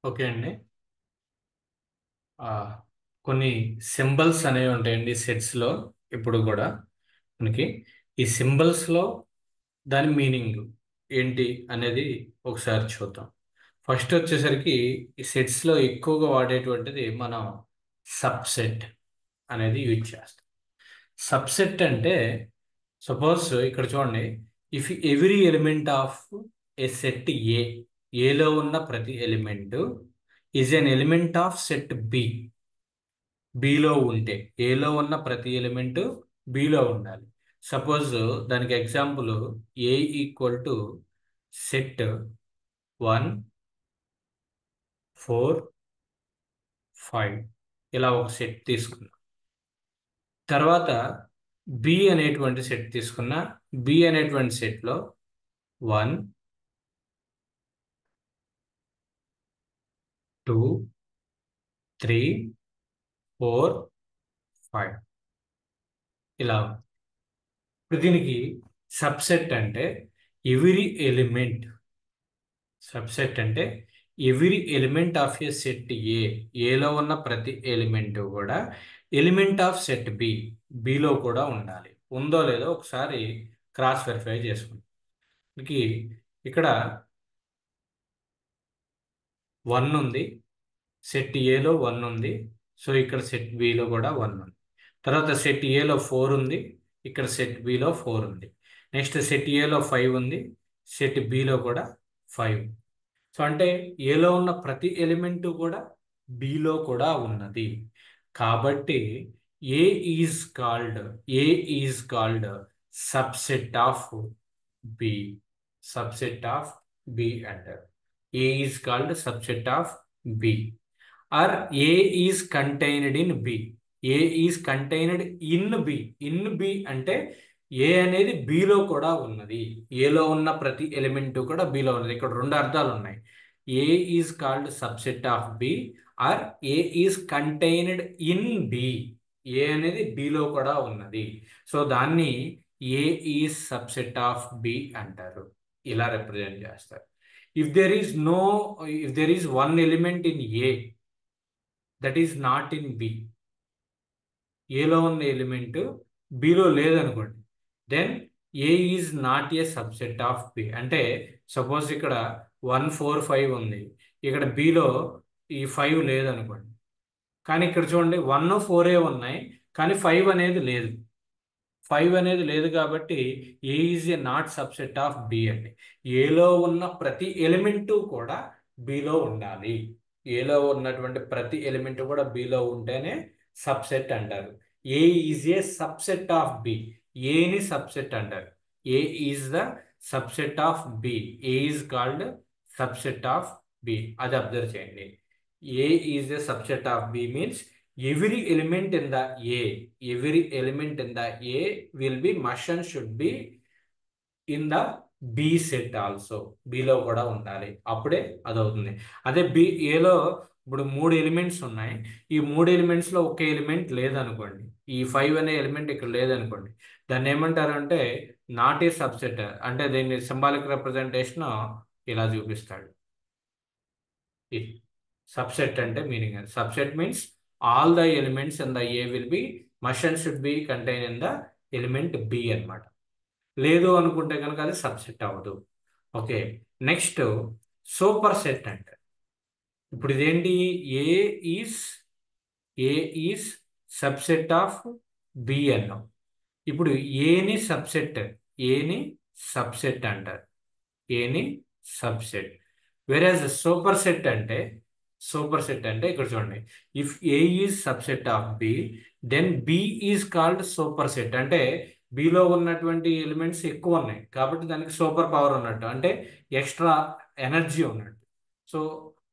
Okay అండి. ఆ, కొన్ని సింబల్స్ అనేవి ఉంటాయండి సెట్స్లో. ఇప్పుడు కూడా మనకి ఈ సింబల్స్లో దాని మీనింగ్ ఏంటి అనేది ఒకసారి చూద్దాం. ఫస్ట్ వచ్చేసరికి ఈ సెట్స్లో ఎక్కువగా వాడేటువంటిది మనం సబ్సెట్ అనేది యూజ్ చేస్తాం. సబ్సెట్ అంటే సపోజ్ ఇక్కడ చూడండి, if every element of A set ఏలో ఉన్న ప్రతి element is an element of set below ఉంటే, ఏలో ఉన్న ప్రతి ఎలిమెంట్ బిలో ఉండాలి. సపోజ్ దానికి example A equal to set 1 4 5 ఇలా ఒక సెట్ తీసుకున్నాం. తర్వాత బి అనేటువంటి సెట్ తీసుకున్నా. బి అనేటువంటి సెట్లో 1 2 3 4 5 ఇలా. ఇప్పుడు దీనికి సబ్సెట్ అంటే ఎవ్రీ ఎలిమెంట్ సబ్సెట్ అంటే every element of A set ఏలో ఉన్న ప్రతి ఎలిమెంట్ కూడా ఎలిమెంట్ ఆఫ్ సెట్ బిలో కూడా ఉండాలి. ఉందో లేదో ఒకసారి క్రాస్ వెరిఫై చేసుకుంటాం. ఇక్కడ 1 ఉంది, సెట్ ఏలో 1 ఉంది. సో ఇక్కడ సెట్ బిలో కూడా 1 ఉంది. తర్వాత సెట్ ఏలో 4 ఉంది, ఇక్కడ సెట్ బిలో 4 ఉంది. నెక్స్ట్ సెట్ ఏలో 5 ఉంది, సెట్ బిలో కూడా 5. సో అంటే ఏలో ఉన్న ప్రతి ఎలిమెంట్ కూడా బిలో కూడా ఉన్నది. కాబట్టి A is called A is called subset of B. Subset of B అంటారు. A is called subset of B. Or A is contained in B. A is contained in B. In B అంటే A అనేది బిలో కూడా ఉన్నది. ఏలో ఉన్న ప్రతి element కూడా బిలో ఉన్నది. ఇక్కడ రెండు అర్థాలు ఉన్నాయి. A is called subset of B or A is contained in B. A అనేది బిలో కూడా ఉన్నది. సో దాన్ని A is subset of B అంటారు. ఇలా రిప్రజెంట్ చేస్తారు. If there is if there is one element in A that is not in B. ఏలో ఉన్న ఎలిమెంట్ బిలో లేదనుకోండి, then A is not a subset of B. అంటే suppose ఇక్కడ 1 4 5 ఉంది, ఇక్కడ బిలో ఈ 5 లేదనుకోండి. కానీ ఇక్కడ చూడండి 1 4 ఉన్నాయి, కానీ 5 అనేది లేదు. 5 అనేది లేదు కాబట్టి A is a not subset of B అండి. ఏలో ఉన్న ప్రతి ఎలిమెంట్ కూడా బిలో ఉండాలి. ఏలో ఉన్నటువంటి ప్రతి ఎలిమెంట్ కూడా బిలో ఉంటేనే సబ్సెట్ అంటారు. A is a subset of B. ఏని సబ్సెట్ అంటారు. A is the subset of B. A is called subset of B. అది అబ్జర్వ్ చేయండి. A is a subset of B means every element in the every element in the A will be must and should be in the B set also. Below కూడా ఉండాలి, అప్పుడే అది అవుతుంది. అదే ఏలో ఇప్పుడు 3 ఎలిమెంట్స్ ఉన్నాయి. ఈ 3 ఎలిమెంట్స్ లో ఒక ఎలిమెంట్ లేదనుకోండి, ఈ 5 అనే ఎలిమెంట్ ఇక్కడ లేదనుకోండి, దాన్ని ఏమంటారు అంటే నాట్ ఏ సబ్సెట్. అంటే దీన్ని సింబాలిక్ రిప్రజెంటేషన్ ఇలా చూపిస్తాడు. సబ్సెట్ అంటే meaning, subset means all the elements in the A will be must and should be contained in the element B అన్నమాట. లేదు అనుకుంటే కనుక అది సబ్సెట్ అవ్వదు. ఓకే, నెక్స్ట్ సూపర్ సెట్ అంటే ఇప్పుడు ఇదేంటి, ఏ ఈజ్ సబ్సెట్ ఆఫ్ బి అన్నాం. ఇప్పుడు ఏని సబ్సెట్ అంటారు. ఏని సబ్సెట్. వెరాజ్ సూపర్ సెట్ అంటే ఇక్కడ చూడండి, if A is subset of B then B is called super set. అంటే బిలో ఉన్నటువంటి ఎలిమెంట్స్ ఎక్కువ ఉన్నాయి కాబట్టి దానికి సూపర్ పవర్ ఉన్నట్టు, అంటే ఎక్స్ట్రా ఎనర్జీ ఉన్నట్టు. సో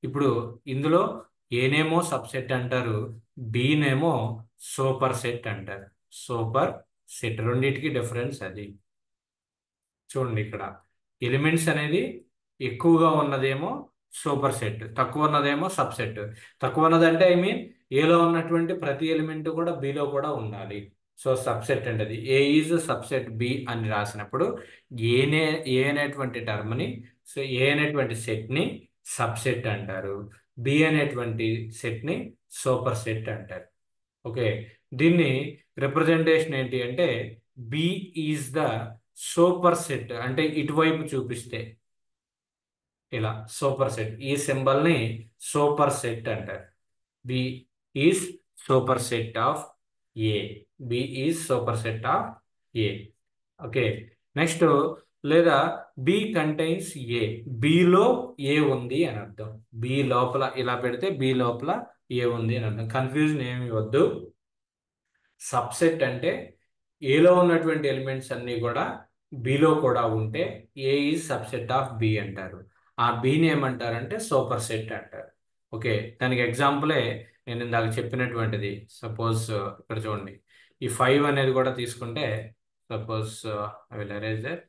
ఇప్పుడు ఇందులో ఏనేమో సబ్సెట్ అంటారు, బినేమో సూపర్ సెట్ అంటారు. సూపర్ సెట్ రెండింటికి డిఫరెన్స్ అది. చూడండి ఇక్కడ ఎలిమెంట్స్ అనేది ఎక్కువగా ఉన్నదేమో సూపర్ సెట్, తక్కువ ఉన్నదేమో సబ్సెట్. తక్కువ ఉన్నదంటే ఐ మీన్ ఏలో ఉన్నటువంటి ప్రతి ఎలిమెంట్ కూడా బిలో కూడా ఉండాలి. సో సబ్సెట్ అంటే అది ఏ ఈజ్ సబ్సెట్ బి అని రాసినప్పుడు ఏ అనేటువంటి టర్మ్ని, సో ఏ అనేటువంటి సెట్ని సబ్సెట్ అంటారు. బి అనేటువంటి సెట్ని సూపర్ సెట్ అంటారు. ఓకే, దీన్ని రిప్రజెంటేషన్ ఏంటి అంటే B is the super set, అంటే ఇటువైపు చూపిస్తే ఇలా సూపర్ సెట్, ఈ సింబల్ని సూపర్ సెట్ అంటారు. B is super set of A. B is super set of A. Okay, next లేదా బి కంటైన్స్ ఏ, బిలో ఏ ఉంది అని అర్థం. బి లోపల ఇలా పెడితే బి లోపల ఏ ఉంది అని అర్థం. కన్ఫ్యూజన్ ఏమి వద్దు. సబ్సెట్ అంటే ఏలో ఉన్నటువంటి ఎలిమెంట్స్ అన్నీ కూడా బిలో కూడా ఉంటే ఏ ఈజ్ సబ్సెట్ ఆఫ్ బి అంటారు. ఆ బిని ఏమంటారంటే సూపర్ సెట్ అంటారు. ఓకే, దానికి ఎగ్జాంపులే నేను ఇందాక చెప్పినటువంటిది. సపోజ్ ఇక్కడ చూడండి, ఈ 5 అనేది కూడా తీసుకుంటే, suppose I will arrange that.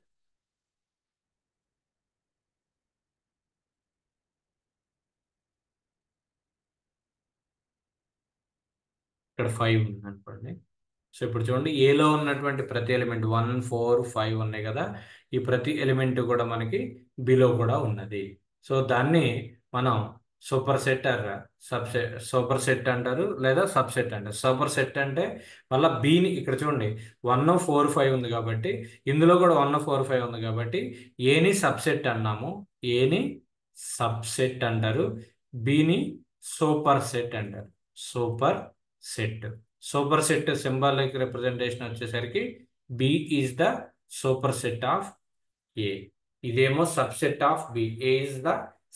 ఇక్కడ 5 ఉంది అనుకోండి. సో ఇప్పుడు చూడండి, ఏలో ఉన్నటువంటి ప్రతి ఎలిమెంట్ 1, 4, 5 ఉన్నాయి కదా, ఈ ప్రతి ఎలిమెంట్ కూడా మనకి బిలో కూడా ఉన్నది. సో దాన్ని మనం super set subset, super set అంటారు లేదా సబ్సెట్ అంటారు. సూపర్ సెట్ అంటే మళ్ళీ బిని ఇక్కడ చూడండి 1, 4, 5 ఉంది కాబట్టి, ఇందులో కూడా 1, 4, 5 ఉంది కాబట్టి ఏని సబ్సెట్ అన్నాము, ఏని సబ్సెట్ అంటారు, బిని సూపర్ సెట్ అంటారు. Super set. Super set symbolic representation వచ్చేసరికి B is the super set of A. ఇదేమో subset of B, A is the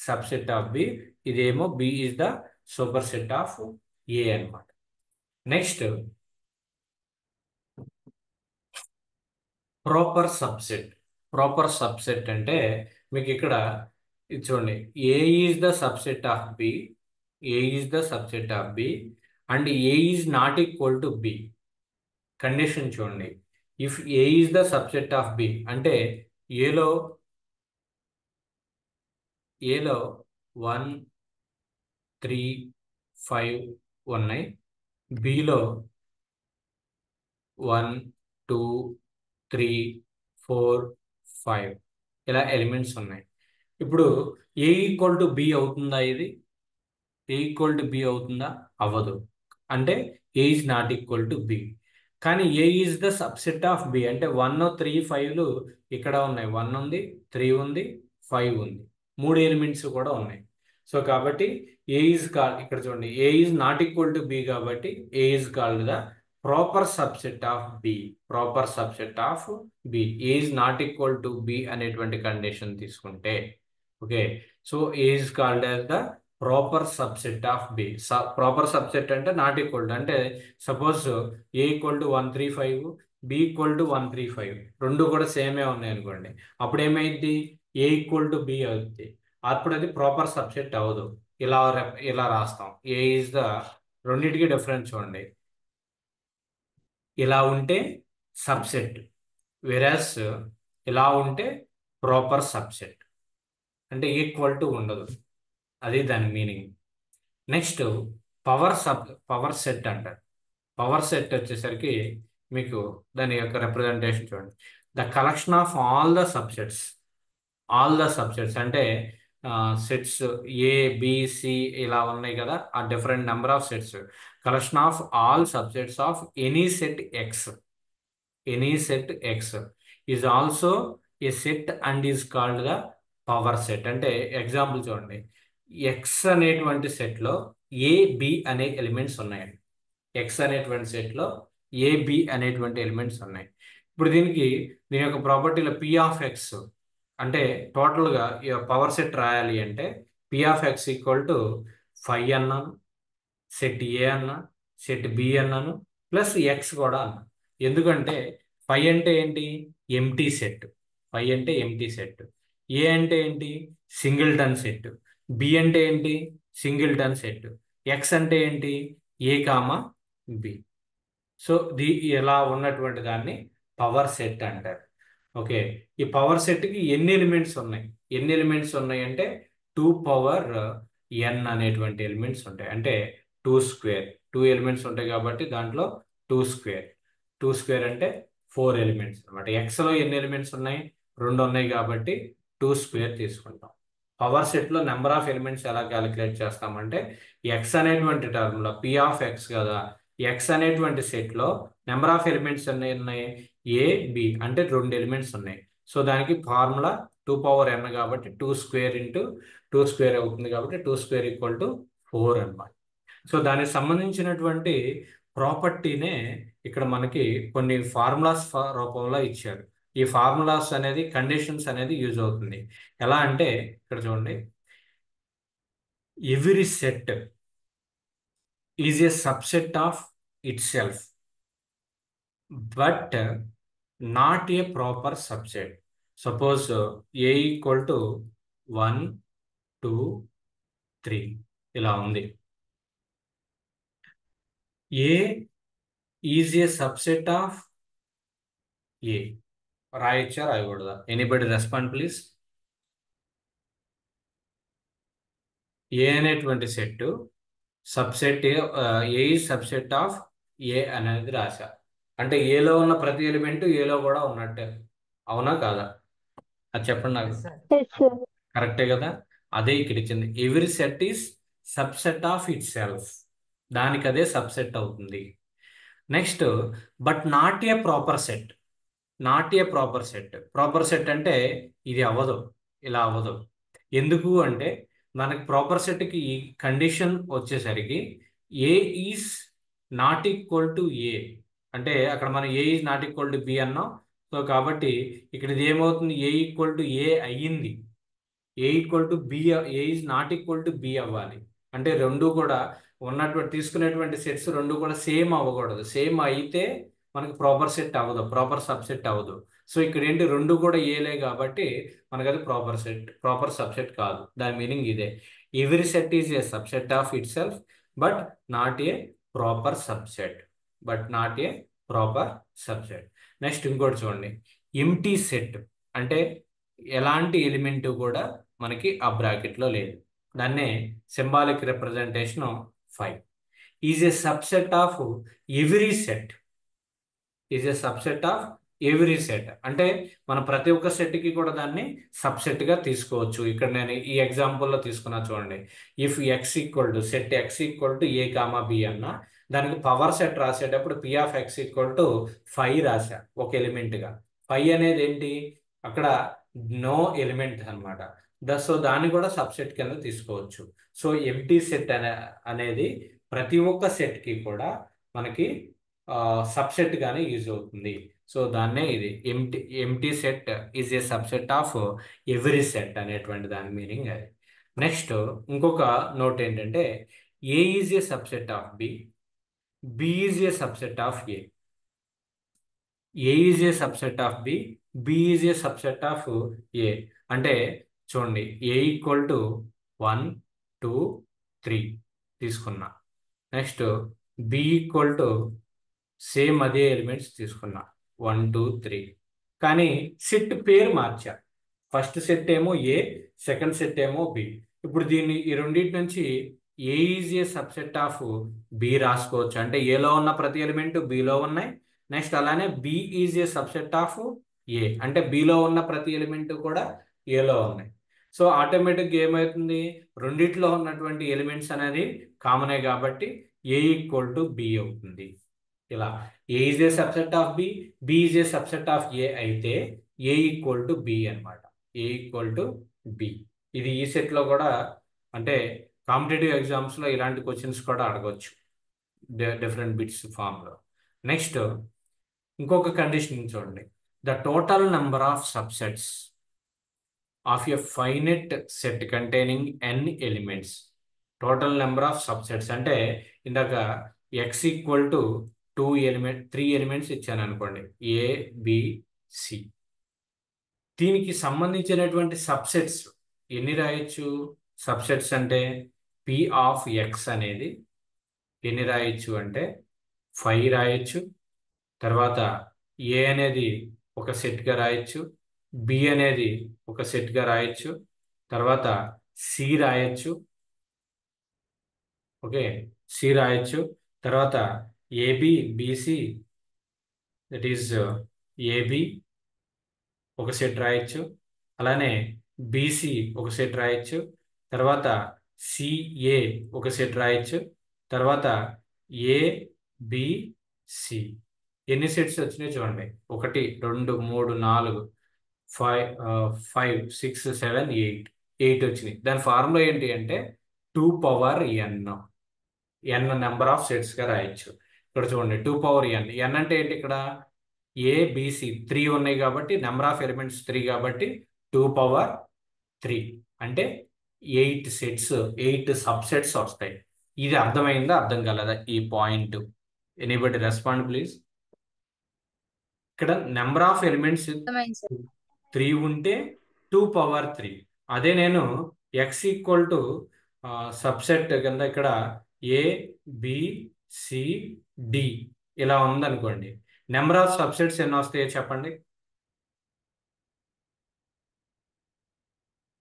subset of B, ఇదేమో B is the super set of A అనమాట. Next proper subset. Proper subset అంటే మీకు ఇక్కడ ఇది చూడండి, A is the subset of B, A is the subset of B and A is not equal to B. Condition చూడండి, if A is the subset of B అంటే ఏలో 1, 3, 5 ఉన్నాయి, below 1, 2, 3, 4, 5 ఇలా ఎలిమెంట్స్ ఉన్నాయి. ఇప్పుడు ఏ ఈక్వల్ టు బి అవుతుందా? ఇది ఏ equal to B అవుతుందా? అవ్వదు. అంటే A is not equal to B. కానీ A is the subset of B అంటే 1, 3, 5 ఇక్కడ ఉన్నాయి. 1 ఉంది, 3 ఉంది, 5 ఉంది, 3 ఎలిమెంట్స్ కూడా ఉన్నాయి. సో కాబట్టి ఏ ఈజ్ కాల్డ్, ఇక్కడ చూడండి, A is not equal to B కాబట్టి A is called the proper subset of B. Proper subset of B, A is not equal to B అనేటువంటి కండిషన్ తీసుకుంటే, okay, so A is called as the proper subset of B. Proper subset అంటే not equal to, అంటే suppose A equal to 1, 3, 5, B equal to 1, 3, 5 రెండు కూడా సేమే ఉన్నాయి అనుకోండి, అప్పుడు ఏమైంది? ఏ ఈక్వల్ టు బి అవుతుంది. అప్పుడు అది ప్రాపర్ సబ్సెట్ అవ్వదు. ఇలా రాస్తాం. ఏ ఈజ్ ద, రెండింటికి డిఫరెన్స్ చూడండి, ఇలా ఉంటే సబ్సెట్, వెరాస్ ఇలా ఉంటే ప్రాపర్ సబ్సెట్, అంటే ఈక్వల్ టు ఉండదు. అది దాని మీనింగ్. నెక్స్ట్ పవర్ సెట్ అంటారు. పవర్ సెట్ వచ్చేసరికి మీకు దాని యొక్క రిప్రజెంటేషన్ చూడండి, the collection of all the subsets. All the subsets అంటే సెట్స్ ఏ, బి, సి ఇలా ఉన్నాయి కదా, ఆ different number of sets. Collection of all subsets of any set X. Any set X is also a set and is called the power set. అంటే example చూడండి, X అనేటువంటి సెట్లో ఏ, B అనే elements ఉన్నాయండి. ఎక్స్ అనేటువంటి సెట్లో ఏ, బి అనేటువంటి elements ఉన్నాయి. ఇప్పుడు దీని యొక్క ప్రాపర్టీలో పి ఆఫ్ ఎక్స్ అంటే టోటల్గా పవర్ సెట్ రాయాలి అంటే P of x equal to 5 అన్నాను, సెట్ ఏ అన్నా, సెట్ బి అన్నాను, ప్లస్ ఎక్స్ కూడా అన్నా. ఎందుకంటే 5 అంటే ఏంటి? Empty set. 5 అంటే ఎంటీ సెట్. ఏ అంటే ఏంటి? Singleton set. బి అంటే ఏంటి? Singleton set. ఎక్స్ అంటే ఏంటి? ఏ కామా బి. సో ఇలా ఉన్నటువంటి దాన్ని పవర్ సెట్ అంటారు. ఓకే, ఈ పవర్ సెట్కి ఎన్ని ఎలిమెంట్స్ ఉన్నాయి? ఎన్ని ఎలిమెంట్స్ ఉన్నాయి అంటే 2 పవర్ n అనేటువంటి ఎలిమెంట్స్ ఉంటాయి. అంటే 2 స్క్వేర్, 2 ఎలిమెంట్స్ ఉంటాయి కాబట్టి దాంట్లో 2 స్క్వేర్. 2 స్క్వేర్ అంటే 4 ఎలిమెంట్స్ అనమాట. ఎక్స్లో ఎన్ని ఎలిమెంట్స్ ఉన్నాయి? 2 ఉన్నాయి కాబట్టి 2 స్క్వేర్ తీసుకుంటాం. పవర్ సెట్ లో నెంబర్ ఆఫ్ ఎలిమెంట్స్ ఎలా క్యాలిక్యులేట్ చేస్తామంటే ఎక్స్ అనేటువంటి టర్మ్ లో పి ఆఫ్ ఎక్స్ కదా, ఎక్స్ అనేటువంటి సెట్ లో నెంబర్ ఆఫ్ ఎలిమెంట్స్ ఎన్ని ఉన్నాయి, ఏ బి అంటే 2 ఎలిమెంట్స్ ఉన్నాయి. సో దానికి ఫార్ములా 2 పవర్ n కాబట్టి 2 స్క్వేర్ ఇంటూ 2 స్క్వేర్ అవుతుంది కాబట్టి 2 స్క్వేర్ ఈక్వల్ టు 4 అన్నమాట. సో దానికి సంబంధించినటువంటి ప్రాపర్టీనే ఇక్కడ మనకి కొన్ని ఫార్ములాస్ రూపంలో ఇచ్చారు. ఈ ఫార్ములాస్ అనేది కండిషన్స్ అనేది యూజ్ అవుతుంది. ఎలా అంటే ఇక్కడ చూడండి, every set is a subset of itself but not a proper subset. Suppose A equal to 1 2 3 ఇలా ఉంది. A is a subset of A. రాయొచ్చా రాయకూడదా? Anybody respond please. ఏ అనేటువంటి set subset A subset of A అనేది రాశా అంటే ఏలో ఉన్న ప్రతి ఎలిమెంట్ ఏలో కూడా ఉన్నట్టే, అవునా కాదా? అది చెప్పండి నాకు. కరెక్టే కదా. అదే ఇక్కడ ఇచ్చింది, every set is subset of it self, దానికి అదే సబ్సెట్ అవుతుంది. Next, but not a proper set. Not a proper set. Proper set అంటే ఇది అవ్వదు, ఇలా అవ్వదు. ఎందుకు అంటే మనకి ప్రాపర్ సెట్కి ఈ కండిషన్ వచ్చేసరికి A is not equal to A, అంటే అక్కడ మనం A is not equal to B అన్నాం. సో కాబట్టి ఇక్కడ ఇది ఏమవుతుంది, ఏ ఈక్వల్ టు ఏ అయ్యింది. A equal to B, A is not equal to B అవ్వాలి. అంటే రెండు కూడా ఉన్నటువంటి తీసుకునేటువంటి సెట్స్ రెండు కూడా సేమ్ అవ్వకూడదు. సేమ్ అయితే మనకి ప్రాపర్ సెట్ అవ్వదు, ప్రాపర్ సబ్సెట్ అవ్వదు. సో ఇక్కడ ఏంటి, రెండు కూడా ఏలే కాబట్టి మనకి అది ప్రాపర్ సెట్, ప్రాపర్ సబ్సెట్ కాదు. దాని మీనింగ్ ఇదే, every set is a subset of itself but not a proper subset. But not a proper subset. Next ఇంకోటి చూడండి, ఎంటీ సెట్ అంటే ఎలాంటి ఎలిమెంట్ కూడా మనకి ఆ బ్రాకెట్లో లేదు. దాన్నే symbolic representation 5 is a subset of every set. Is a subset of every set అంటే మన ప్రతి ఒక్క సెట్కి కూడా దాన్ని సబ్సెట్గా తీసుకోవచ్చు. ఇక్కడ నేను ఈ ఎగ్జాంపుల్లో తీసుకున్నా చూడండి, if x equal to set x equal to A comma B అన్న, దానికి పవర్ సెట్ రాసేటప్పుడు P of x equal to 5 రాశా ఒక ఎలిమెంట్గా. 5 అనేది ఏంటి, అక్కడ నో ఎలిమెంట్ అనమాట. సో దాన్ని కూడా సబ్సెట్ కింద తీసుకోవచ్చు. సో ఎంటీ సెట్ అనేది ప్రతి ఒక్క సెట్కి కూడా మనకి సబ్సెట్ గానే యూజ్ అవుతుంది. సో దాన్నే ఇది empty set is a subset of every set అనేటువంటి దాని మీనింగ్ అది. నెక్స్ట్ ఇంకొక నోట్ ఏంటంటే, A is a subset of B, B is a subset of A. A is a subset of B, B is a subset of A. అంటే చూడండి, A equal to 1 2 3 తీసుకున్నా. Next B equal to same అదే elements తీసుకున్నా 1 2 3, కానీ set పేరు మార్చా. First set ఏమో A, second set ఏమో B. ఇప్పుడు దీన్ని ఈ రెండింటి నుంచి A is a subset of B రాసుకోవచ్చు, అంటే ఏలో ఉన్న ప్రతి ఎలిమెంట్ బిలో ఉన్నాయి. నెక్స్ట్ అలానే B is a subset of A, అంటే బిలో ఉన్న ప్రతి ఎలిమెంట్ కూడా ఏలో ఉన్నాయి. సో ఆటోమేటిక్గా ఏమవుతుంది, రెండిట్లో ఉన్నటువంటి ఎలిమెంట్స్ అనేది కామనే కాబట్టి ఏ ఈక్వల్ టు బి అవుతుంది. ఇలా A is a subset of B, B is a subset of A అయితే ఏ ఈక్వల్ టు బి అనమాట. A equal to B. ఇది ఈ సెట్లో కూడా, అంటే కాంపిటేటివ్ ఎగ్జామ్స్లో ఇలాంటి క్వశ్చన్స్ కూడా అడగవచ్చు డిఫరెంట్ బిట్స్ ఫామ్లో. నెక్స్ట్ ఇంకొక కండిషన్ చూడండి, the total number of subsets of a finite set containing n elements. Total number of subsets అంటే ఇందాక ఎక్స్ ఈక్వల్ టు 3 ఎలిమెంట్స్ ఇచ్చాను అనుకోండి, ఏ బి సి. దీనికి సంబంధించినటువంటి సబ్సెట్స్ ఎన్ని రాయొచ్చు? సబ్సెట్స్ అంటే పి ఆఫ్ ఎక్స్ అనేది ఎన్ని రాయొచ్చు అంటే 5 రాయొచ్చు. తర్వాత ఏ అనేది ఒక సెట్గా రాయొచ్చు, బి అనేది ఒక సెట్గా రాయొచ్చు, తర్వాత సి రాయొచ్చు. ఓకే, సి రాయొచ్చు. తర్వాత AB BC, that is AB ఒక సెట్ రాయొచ్చు. అలానే బీసీ ఒక సెట్ రాయొచ్చు, తర్వాత సిఏ ఒక సెట్ రాయొచ్చు, తర్వాత ఏబిసి. ఎన్ని సెట్స్ వచ్చినాయి చూడండి, 1 2 3 4 5 6 7 8, 8 వచ్చినాయి. దాని ఫార్ములా ఏంటి అంటే 2 power n number of sets గా రాయొచ్చు. ఇక్కడ చూడండి 2 పవర్ n అంటే ఏంటి, ఇక్కడ ఏబిసి 3 ఉన్నాయి కాబట్టి నెంబర్ ఆఫ్ ఎలిమెంట్స్ 3 కాబట్టి 2 పవర్ 3 అంటే 8 సెట్స్, 8 సబ్సెట్స్ వస్తాయి. ఇది అర్థమైందా, అర్థం కాలేదా ఈ పాయింట్? Anybody respond please. ఇక్కడ నెంబర్ ఆఫ్ ఎలిమెంట్స్ అర్థమైంది సార్. 3 ఉంటే 2 పవర్ 3. అదే నేను ఎక్స్ ఈక్వల్ టు సబ్సెట్ కింద ఇక్కడ ఏ బి సి డి ఇలా ఉందనుకోండి, నెంబర్ ఆఫ్ సబ్సెట్స్ ఎన్ని వస్తాయో చెప్పండి.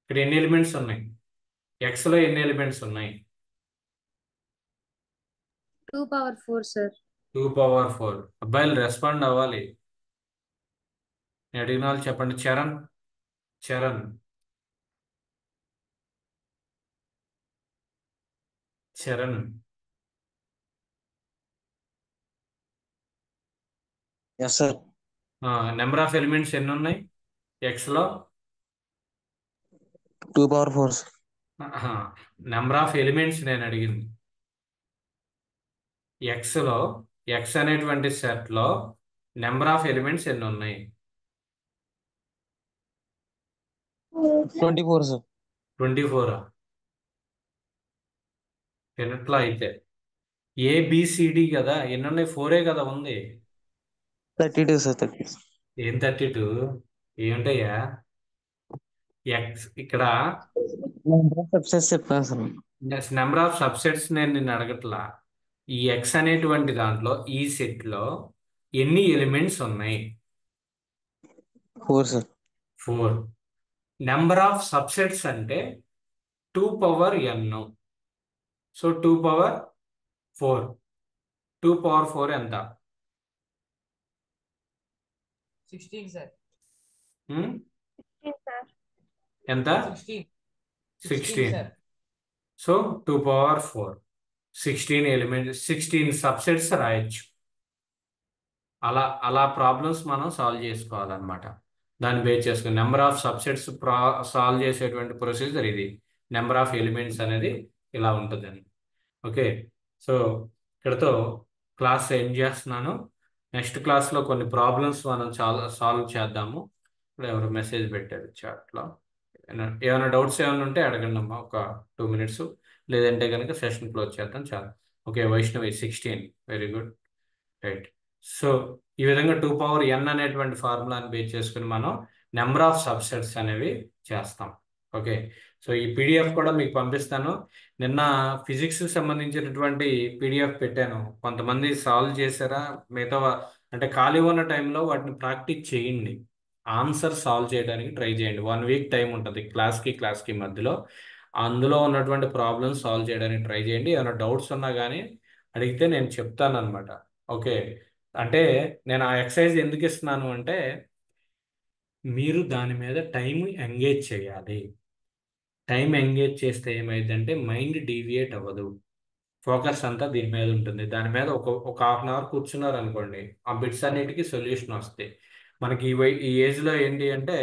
ఇక్కడ ఎన్ని ఎలిమెంట్స్ ఉన్నాయి, ఎక్స్ లో ఎన్ని ఎలిమెంట్స్ ఉన్నాయి? 2 పవర్ 4 సార్. 2 పవర్ 4. అబ్బాయిలు రెస్పాండ్ అవ్వాలి. నేను అడిగిన వాళ్ళు చెప్పండి. Charan, Charan, Charan. Yes sir. Number of elements ఎన్ని ఉన్నాయి ఎక్స్ లో? 2 పవర్ 4. నెంబర్ ఆఫ్ ఎలిమెంట్స్ నేను అడిగింది. ఎక్స్ లో, ఎక్స్ అనేటువంటి సెట్ లో నెంబర్ ఆఫ్ ఎలిమెంట్స్ ఎన్ని ఉన్నాయి? 24 సార్. 24. ఎట్లా అయితే ఏబిసిడి కదా, ఎన్ని ఉన్నాయి? 4 కదా ఉంది. 32 సార్. 32. ఏం 32? ఏముంటాయా ఎక్స్ ఇక్కడ? సబ్సెట్స్ చెప్తాను సార్. నెంబర్ ఆఫ్ సబ్సెట్స్ నేను నిన్ను అడగట్లా. ఈ ఎక్స్ అనేటువంటి దాంట్లో ఈ సెట్ లో ఎన్ని ఎలిమెంట్స్ ఉన్నాయి? 4 సార్. 4. నెంబర్ ఆఫ్ సబ్సెట్స్ అంటే 2 power n. So 2 power 4. 2 power 4 ఎంత? 16 సార్. హ్మ్? ఎంత? 16. Sir. So 2 power 4, 16 elements, 16 subsets రాయొచ్చు. అలా అలా ప్రాబ్లమ్స్ మనం సాల్వ్ చేసుకోవాలన్నమాట. దాన్ని బేస్ చేసుకుని నెంబర్ ఆఫ్ సబ్సెట్స్ సాల్వ్ చేసేటువంటి ప్రొసీజర్ ఇది. నెంబర్ ఆఫ్ ఎలిమెంట్స్ అనేది ఇలా ఉంటుందని. ఓకే, సో ఇక్కడతో క్లాస్ ఎండ్ చేస్తున్నాను. నెక్స్ట్ క్లాస్లో కొన్ని ప్రాబ్లమ్స్ మనం సాల్వ్ చేద్దాము. ఇప్పుడు ఎవరు మెసేజ్ పెట్టారు చాట్లో. ఏమైనా డౌట్స్ ఏమైనా ఉంటే అడగండి అమ్మా, ఒక 2 minutes. లేదంటే కనుక సెషన్ క్లోజ్ చేద్దాం చాలు. Okay, Vaishnavi 16. Very good, right. So ఈ విధంగా 2 పవర్ n అనేటువంటి ఫార్ములాని బేస్ చేసుకుని మనం నెంబర్ ఆఫ్ సబ్సెట్స్ అనేవి చేస్తాం. ఓకే, సో ఈ పీడిఎఫ్ కూడా మీకు పంపిస్తాను. నిన్న ఫిజిక్స్ సంబంధించినటువంటి పీడిఎఫ్ పెట్టాను. కొంతమంది సాల్వ్ చేశారా? మిగతా అంటే ఖాళీ ఉన్న టైంలో వాటిని ప్రాక్టీస్ చేయండి. ఆన్సర్ సాల్వ్ చేయడానికి ట్రై చేయండి. 1 week టైం ఉంటుంది క్లాస్కి మధ్యలో. అందులో ఉన్నటువంటి ప్రాబ్లమ్స్ సాల్వ్ చేయడానికి ట్రై చేయండి. ఏమైనా డౌట్స్ ఉన్నా కానీ అడిగితే నేను చెప్తాను అనమాట. ఓకే, అంటే నేను ఆ ఎక్సర్సైజ్ ఎందుకు ఇస్తున్నాను అంటే మీరు దాని మీద టైం ఎంగేజ్ చేయాలి. టైం ఎంగేజ్ చేస్తే ఏమైందంటే మైండ్ డీవియేట్ అవ్వదు, ఫోకస్ అంతా దీని మీద ఉంటుంది. దాని మీద ఒక హాఫ్ అన్ అవర్ కూర్చున్నారు అనుకోండి, ఆ బిట్స్ అన్నిటికీ సొల్యూషన్ వస్తాయి. మనకి ఈ ఏజ్లో ఏంటి అంటే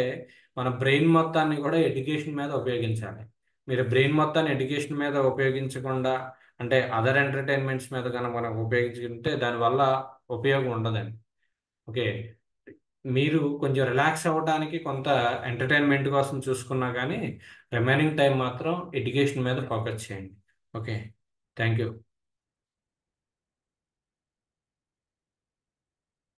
మన బ్రెయిన్ మొత్తాన్ని కూడా ఎడ్యుకేషన్ మీద ఉపయోగించాలి. మీరు బ్రెయిన్ మొత్తాన్ని ఎడ్యుకేషన్ మీద ఉపయోగించకుండా అంటే అదర్ ఎంటర్టైన్మెంట్స్ మీద కనుక మనం ఉపయోగించుకుంటే దానివల్ల ఉపయోగం ఉండదండి. ఓకే, మీరు కొంచెం రిలాక్స్ అవ్వడానికి కొంత ఎంటర్టైన్మెంట్ కోసం చూసుకున్నా కానీ రిమైనింగ్ టైం మాత్రం ఎడ్యుకేషన్ మీద ఫోకస్ చేయండి. Okay, thank you.